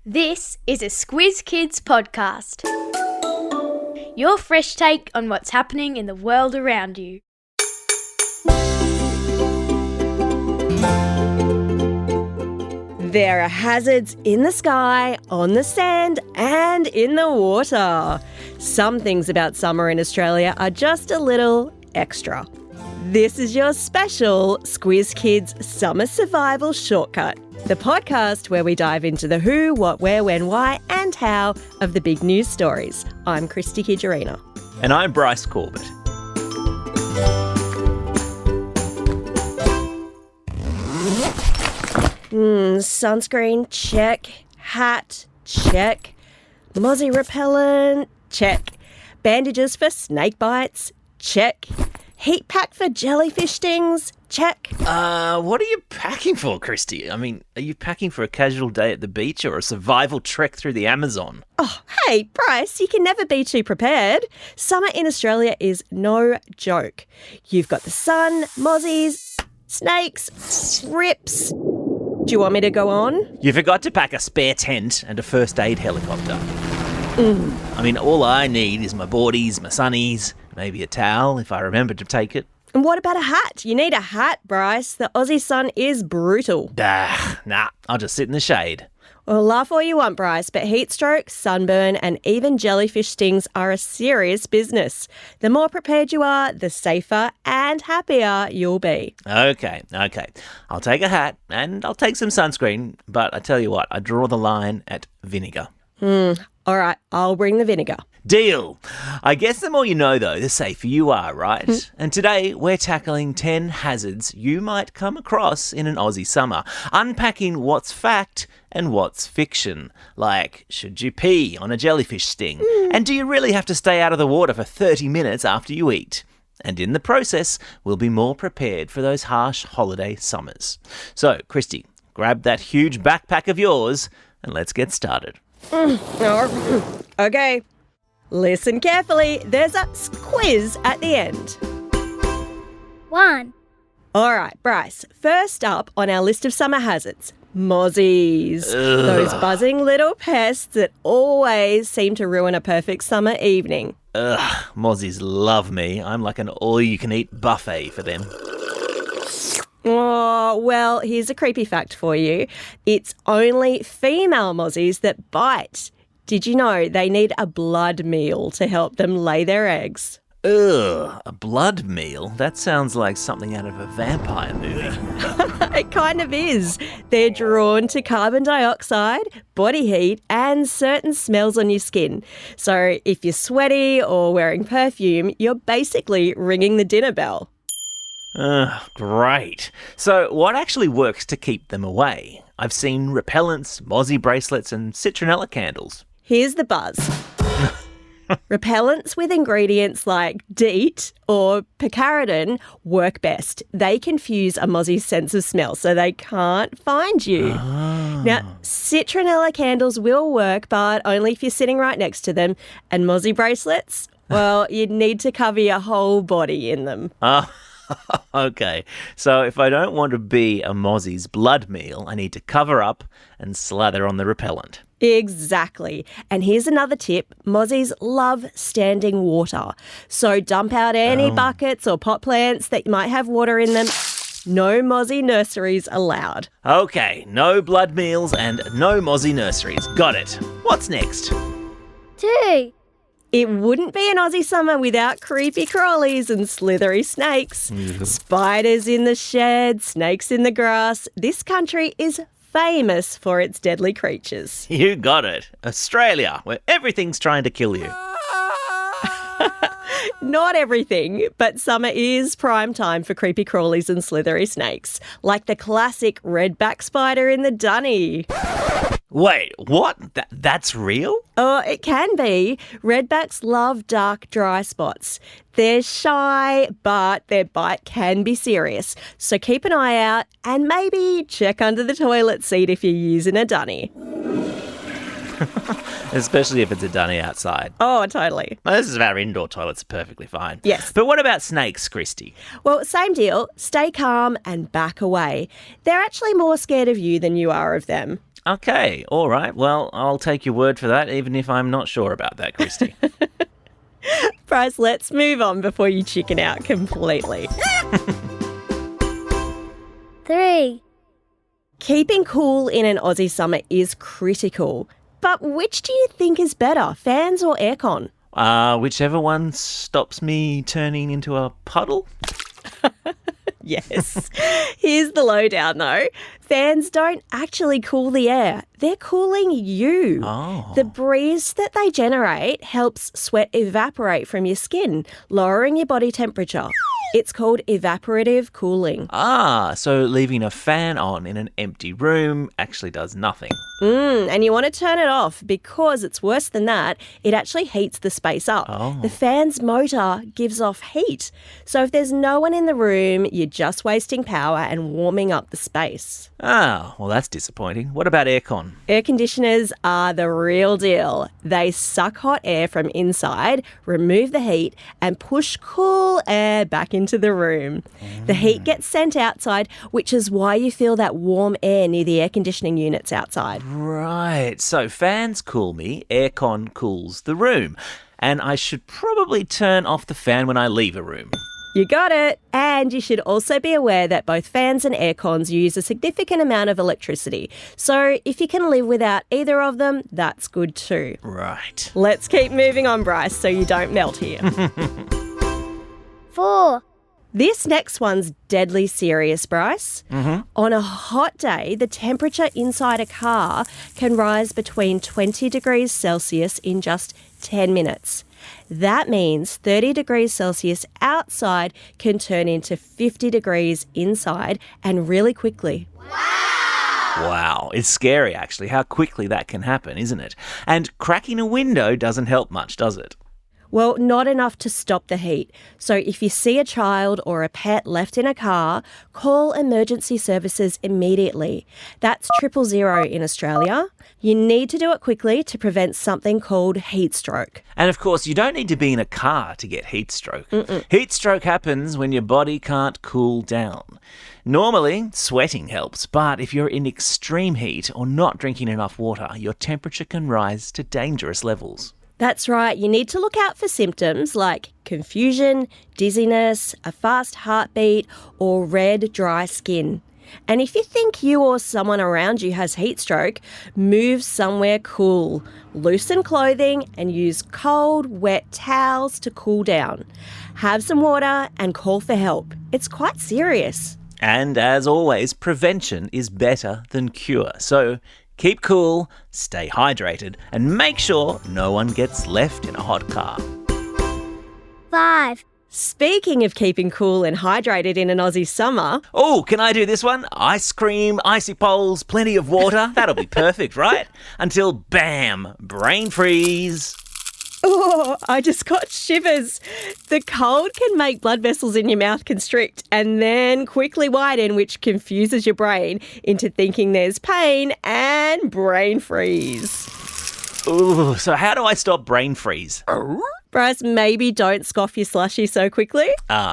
This is a Squiz Kids podcast. Your fresh take on what's happening in the world around you. There are hazards in the sky, on the sand, and in the water. Some things about summer in Australia are just a little extra. This is your special Squiz Kids Summer Survival Shortcut, the podcast where we dive into the who, what, where, when, why, and how of the big news stories. I'm Christy Kijarina. And I'm Bryce Corbett. Sunscreen, check. Hat, check. Mozzie repellent, check. Bandages for snake bites, check. Heat pack for jellyfish stings, check. What are you packing for, Christy? I mean, are you packing for a casual day at the beach or a survival trek through the Amazon? Oh, hey, Bryce, you can never be too prepared. Summer in Australia is no joke. You've got the sun, mozzies, snakes, rips. Do you want me to go on? You forgot to pack a spare tent and a first aid helicopter. I mean, all I need is my boardies, my sunnies, maybe a towel if I remember to take it. And what about a hat? You need a hat, Bryce. The Aussie sun is brutal. Nah, I'll just sit in the shade. Well, laugh all you want, Bryce, but heat stroke, sunburn, and even jellyfish stings are a serious business. The more prepared you are, the safer and happier you'll be. Okay. I'll take a hat and I'll take some sunscreen, but I tell you what, I draw the line at vinegar. All right, I'll bring the vinegar. Deal. I guess the more you know, though, the safer you are, right? And today, we're tackling 10 hazards you might come across in an Aussie summer, unpacking what's fact and what's fiction. Like, should you pee on a jellyfish sting? And do you really have to stay out of the water for 30 minutes after you eat? And in the process, we'll be more prepared for those harsh holiday summers. So, Christy, grab that huge backpack of yours and let's get started. Okay, listen carefully. There's a quiz at the end. 1. All right, Bryce, first up on our list of summer hazards, mozzies. Those buzzing little pests that always seem to ruin a perfect summer evening. Mozzies love me. I'm like an all-you-can-eat buffet for them. Oh, well, here's a creepy fact for you. It's only female mozzies that bite. Did you know they need a blood meal to help them lay their eggs? A blood meal? That sounds like something out of a vampire movie. It kind of is. They're drawn to carbon dioxide, body heat, and certain smells on your skin. So if you're sweaty or wearing perfume, you're basically ringing the dinner bell. Great. So what actually works to keep them away? I've seen repellents, mozzie bracelets, and citronella candles. Here's the buzz. Repellents with ingredients like DEET or picaridin work best. They confuse a mozzie's sense of smell, so they can't find you. Now, citronella candles will work, but only if you're sitting right next to them. And mozzie bracelets, well, you'd need to cover your whole body in them. Okay, so if I don't want to be a mozzie's blood meal, I need to cover up and slather on the repellent. Exactly. And here's another tip. Mozzies love standing water. So dump out any buckets or pot plants that might have water in them. No mozzie nurseries allowed. Okay, no blood meals and no mozzie nurseries. Got it. What's next? 2. It wouldn't be an Aussie summer without creepy crawlies and slithery snakes. Spiders in the shed, snakes in the grass. This country is famous for its deadly creatures. You got it. Australia, where everything's trying to kill you. Not everything, but summer is prime time for creepy crawlies and slithery snakes, like the classic redback spider in the dunny. Wait, what? That's real? Oh, it can be. Redbacks love dark, dry spots. They're shy, but their bite can be serious. So keep an eye out and maybe check under the toilet seat if you're using a dunny. Especially if it's a dunny outside. Oh, totally. Most of our indoor toilets are perfectly fine. Yes. But what about snakes, Christy? Well, same deal. Stay calm and back away. They're actually more scared of you than you are of them. Okay, all right. Well, I'll take your word for that, even if I'm not sure about that, Christy. Bryce, let's move on before you chicken out completely. 3. Keeping cool in an Aussie summer is critical. But which do you think is better, fans or aircon? Whichever one stops me turning into a puddle. Yes. Here's the lowdown though. Fans don't actually cool the air. They're cooling you. Oh. The breeze that they generate helps sweat evaporate from your skin, lowering your body temperature. It's called evaporative cooling. So leaving a fan on in an empty room actually does nothing. And you want to turn it off because it's worse than that. It actually heats the space up. Oh. The fan's motor gives off heat. So if there's no one in the room, you're just wasting power and warming up the space. Ah, well, that's disappointing. What about aircon? Air conditioners are the real deal. They suck hot air from inside, remove the heat, and push cool air back into the room. The heat gets sent outside, which is why you feel that warm air near the air conditioning units outside. Right, so fans cool me, aircon cools the room. And I should probably turn off the fan when I leave a room. You got it. And you should also be aware that both fans and aircons use a significant amount of electricity. So if you can live without either of them, that's good too. Right. Let's keep moving on, Bryce, so you don't melt here. 4. This next one's deadly serious, Bryce. On a hot day, the temperature inside a car can rise between 20 degrees Celsius in just 10 minutes. That means 30 degrees Celsius outside can turn into 50 degrees inside and really quickly. Wow, it's scary actually how quickly that can happen, isn't it? And cracking a window doesn't help much, does it? Well, not enough to stop the heat. So if you see a child or a pet left in a car, call emergency services immediately. That's 000 in Australia. You need to do it quickly to prevent something called heat stroke. And of course, you don't need to be in a car to get heat stroke. Heat stroke happens when your body can't cool down. Normally, sweating helps, but if you're in extreme heat or not drinking enough water, your temperature can rise to dangerous levels. That's right. You need to look out for symptoms like confusion, dizziness, a fast heartbeat, or red, dry skin. And if you think you or someone around you has heat stroke, move somewhere cool. Loosen clothing and use cold, wet towels to cool down. Have some water and call for help. It's quite serious. And as always, prevention is better than cure. So keep cool, stay hydrated, and make sure no one gets left in a hot car. 5. Speaking of keeping cool and hydrated in an Aussie summer, Oh, can I do this one? Ice cream, icy poles, plenty of water. That'll be perfect, right? Until bam, brain freeze. oh, I just got shivers. The cold can make blood vessels in your mouth constrict and then quickly widen, which confuses your brain into thinking there's pain and brain freeze. Ooh, so how do I stop brain freeze? Bryce, maybe don't scoff your slushie so quickly.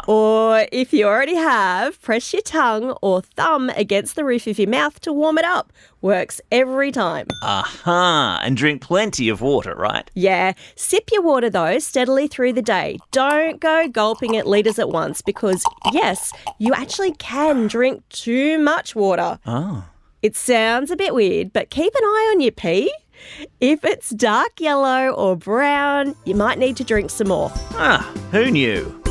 Or if you already have, press your tongue or thumb against the roof of your mouth to warm it up. Works every time. Aha, and drink plenty of water, right? Yeah, sip your water though steadily through the day. Don't go gulping it litres at once because, yes, you actually can drink too much water. Oh. It sounds a bit weird, but keep an eye on your pee. If it's dark yellow or brown, you might need to drink some more. Who knew?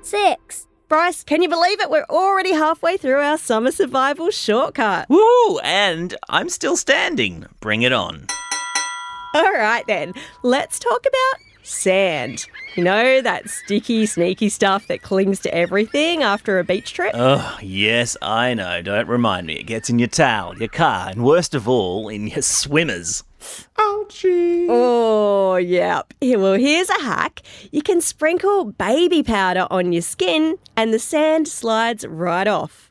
6. Bryce, can you believe it? We're already halfway through our summer survival shortcut. Woo, and I'm still standing. Bring it on. All right then, let's talk about sand. You know, that sticky, sneaky stuff that clings to everything after a beach trip? Oh, yes, I know. Don't remind me. It gets in your towel, your car, and worst of all, in your swimmers. Ouchie. Oh, yep. Well, here's a hack. You can sprinkle baby powder on your skin and the sand slides right off.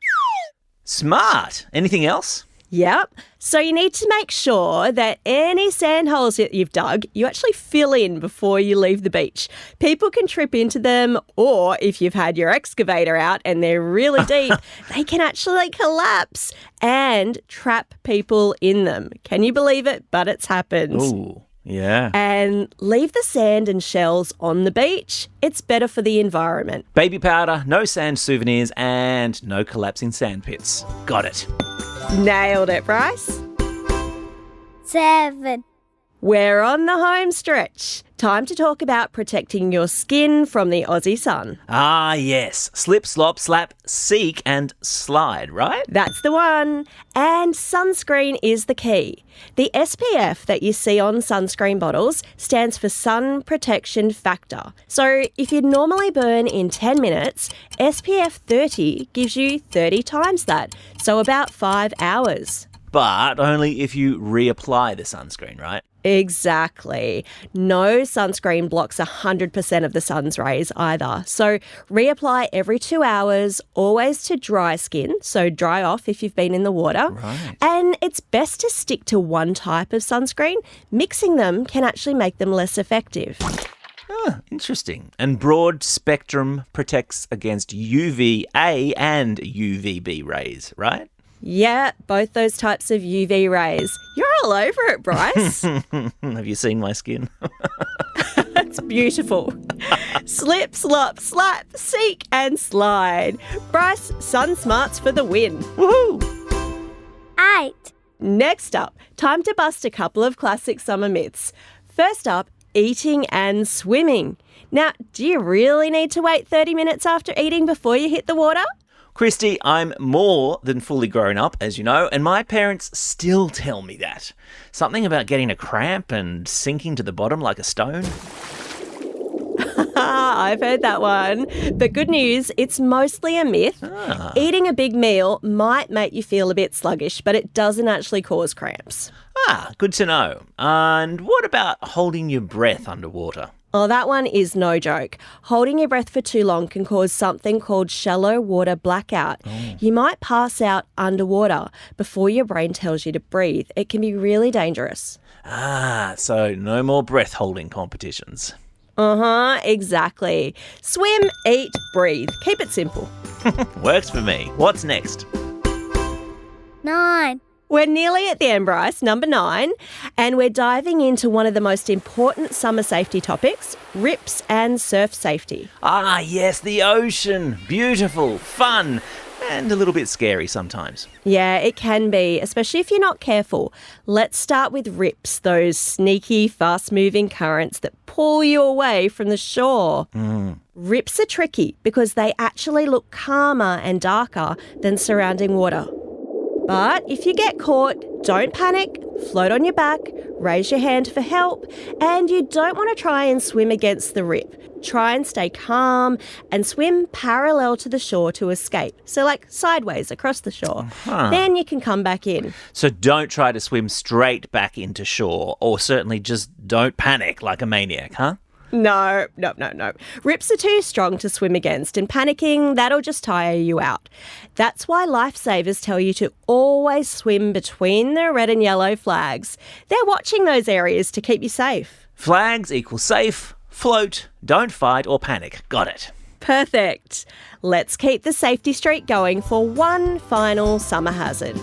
Smart. Anything else? Yep. So you need to make sure that any sand holes that you've dug, you actually fill in before you leave the beach. People can trip into them, or if you've had your excavator out and they're really deep, they can actually collapse and trap people in them. Can you believe it? But it's happened. Ooh, yeah. And leave the sand and shells on the beach. It's better for the environment. Baby powder, no sand souvenirs, and no collapsing sand pits. Got it. Nailed it, Bryce. 7. We're on the home stretch. Time to talk about protecting your skin from the Aussie sun. Ah, yes. Slip, slop, slap, seek, and slide, right? That's the one. And sunscreen is the key. The SPF that you see on sunscreen bottles stands for Sun Protection Factor. So if you normally burn in 10 minutes, SPF 30 gives you 30 times that, so about 5 hours. But only if you reapply the sunscreen, right? Exactly. No sunscreen blocks 100% of the sun's rays either. So reapply every 2 hours, always to dry skin, so dry off if you've been in the water. Right. And it's best to stick to one type of sunscreen. Mixing them can actually make them less effective. Ah, interesting. And broad spectrum protects against UVA and UVB rays, right? Yeah, both those types of UV rays. You're all over it, Bryce. Have you seen my skin? It's beautiful. Slip, slop, slap, seek and slide. Bryce, sun smarts for the win. Woohoo! 8. Next up, time to bust a couple of classic summer myths. First up, eating and swimming. Now, do you really need to wait 30 minutes after eating before you hit the water? Christy, I'm more than fully grown up, as you know, and my parents still tell me that. Something about getting a cramp and sinking to the bottom like a stone. I've heard that one. But good news, it's mostly a myth. Eating a big meal might make you feel a bit sluggish, but it doesn't actually cause cramps. Ah, good to know. And what about holding your breath underwater? Oh, that one is no joke. Holding your breath for too long can cause something called shallow water blackout. You might pass out underwater before your brain tells you to breathe. It can be really dangerous. Ah, so no more breath holding competitions. Exactly. Swim, eat, breathe. Keep it simple. Works for me. What's next? 9. We're nearly at the end, Bryce, number 9, and we're diving into one of the most important summer safety topics, rips and surf safety. Ah, yes, the ocean. Beautiful, fun, and a little bit scary sometimes. Yeah, it can be, especially if you're not careful. Let's start with rips, those sneaky, fast-moving currents that pull you away from the shore. Rips are tricky because they actually look calmer and darker than surrounding water. But if you get caught, don't panic, float on your back, raise your hand for help, and you don't want to try and swim against the rip. Try and stay calm and swim parallel to the shore to escape. So like sideways across the shore. Then you can come back in. So don't try to swim straight back into shore, or certainly just don't panic like a maniac, huh? No. Rips are too strong to swim against, and panicking, that'll just tire you out. That's why lifesavers tell you to always swim between the red and yellow flags. They're watching those areas to keep you safe. Flags equal safe, float, don't fight or panic. Got it. Perfect. Let's keep the safety streak going for one final summer hazard.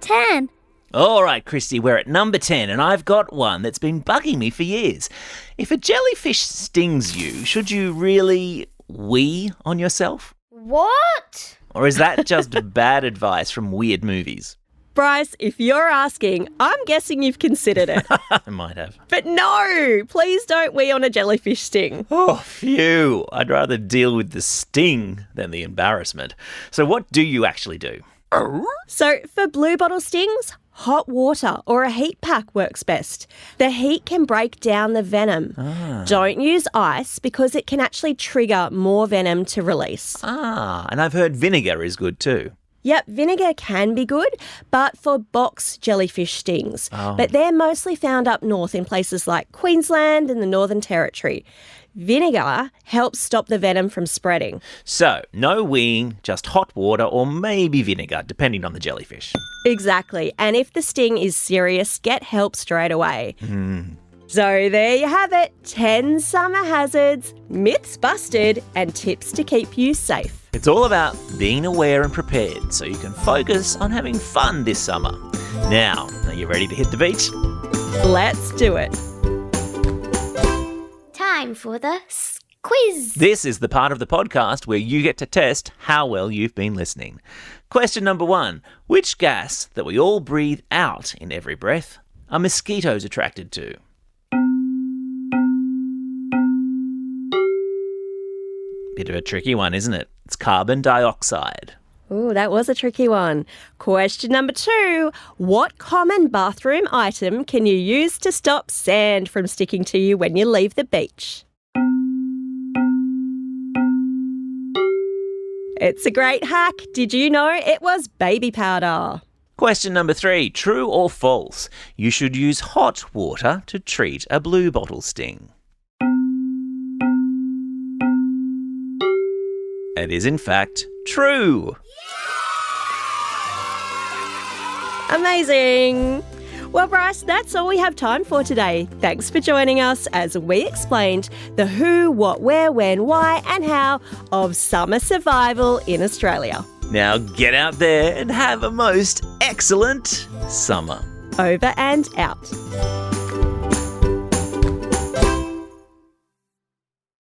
10. All right, Christy, we're at number 10, and I've got one that's been bugging me for years. If a jellyfish stings you, should you really wee on yourself? What? Or is that just bad advice from weird movies? Bryce, if you're asking, I'm guessing you've considered it. I might have. But no, please don't wee on a jellyfish sting. Oh, phew. I'd rather deal with the sting than the embarrassment. So what do you actually do? So for blue bottle stings, hot water or a heat pack works best. The heat can break down the venom. Don't use ice because it can actually trigger more venom to release. And I've heard vinegar is good too. Yep, vinegar can be good, but for box jellyfish stings. But they're mostly found up north in places like Queensland and the Northern Territory. Vinegar helps stop the venom from spreading. So, no weeing, just hot water or maybe vinegar, depending on the jellyfish. Exactly. And if the sting is serious, get help straight away. So there you have it, 10 summer hazards, myths busted, and tips to keep you safe. It's all about being aware and prepared so you can focus on having fun this summer. Now, are you ready to hit the beach? Let's do it. Time for the quiz. This is the part of the podcast where you get to test how well you've been listening. Question number 1. Which gas that we all breathe out in every breath are mosquitoes attracted to? Bit of a tricky one, isn't it? It's carbon dioxide. Ooh, that was a tricky one. Question number 2. What common bathroom item can you use to stop sand from sticking to you when you leave the beach? It's a great hack. Did you know it was baby powder? Question number 3. True or false? You should use hot water to treat a blue bottle sting. It is in fact true. Amazing. Well, Bryce, that's all we have time for today. Thanks for joining us as we explained the who, what, where, when, why and how of summer survival in Australia. Now get out there and have a most excellent summer. Over and out.